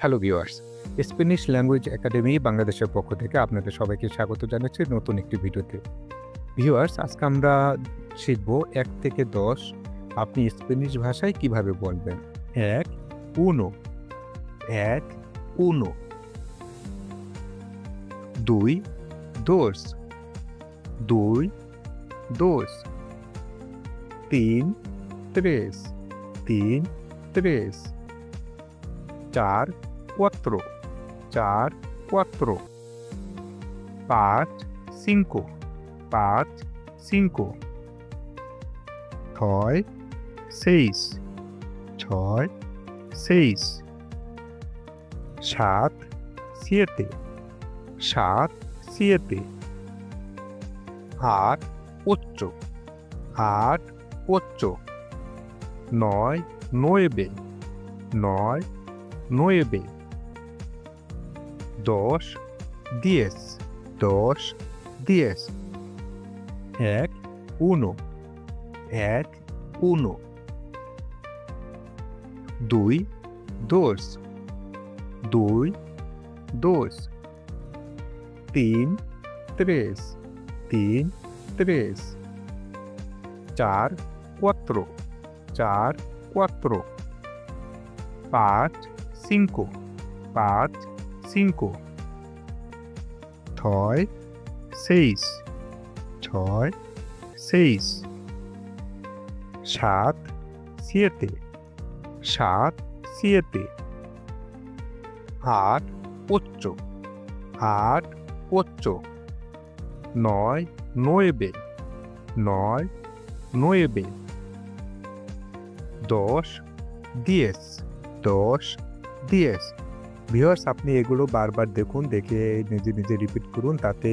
Hello viewers, Spanish language academy বাংলাদেশের পক্ষ থেকে আপনাদের সবাইকে স্বাগত জানাচ্ছি নতুন একটি ভিডিওতে। ভিউয়ার্স, আজকে আমরা শিখব ১ থেকে ১০ আপনি স্প্যানিশ ভাষায় কিভাবে বলবেন। ১ uno ১ uno ২ dos ২ dos ৩ tres ৩ tres ৪ cuatro ৪ cuatro ৫ cinco ৫ cinco ৬ seis ৬ seis ৭ siete ৭ siete ৮ ocho ৮ ocho ৯ nueve ৯ nueve ১০ diez ১০ diez ১ uno ১ uno ২ dos ২ dos ৩ tres ৩ tres ৪ cuatro ৪ cuatro ৫ cinco ৫ cinco ৬ seis ৬ seis ৭ siete ৭ siete ৮ ocho ৮ ocho ৯ nueve ৯ nueve ১০ diez ১০ diez। Viewers, আপনি এগুলো বারবার দেখুন, দেখে নিজে নিজে repeat করুন, তাতে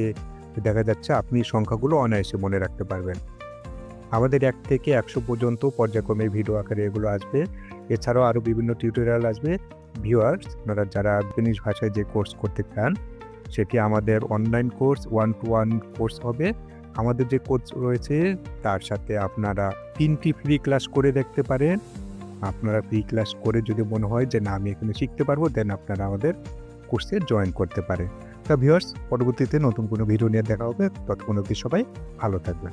দেখা যাচ্ছে আপনি সংখ্যাগুলো অনায়াসে মনে রাখতে পারবেন। আমাদের ১ থেকে ১০০ পর্যন্ত পর্যায়ক্রমে ভিডিও আকারে এগুলো আসবে। এছাড়াও আরও বিভিন্ন টিউটোরিয়াল আসবে। ভিউয়ার্স, আপনারা যারা স্প্যানিশ ভাষায় যে কোর্স করতে চান, সেটি আমাদের অনলাইন কোর্স 1-to-1 কোর্স হবে। আমাদের যে কোর্স রয়েছে তার সাথে আপনারা ৩টি ফ্রি ক্লাস করে দেখতে পারেন। আপনারা ফ্রি ক্লাস করে যদি মনে হয় যে না, আমি এখানে শিখতে পারবো, দেন আপনারা আমাদের কোর্সে জয়েন করতে পারেন। তা ভিউয়ার্স, পরবর্তীতে নতুন কোনো ভিডিও নিয়ে দেখা হবে। ততক্ষণ অবধি সবাই ভালো থাকবেন।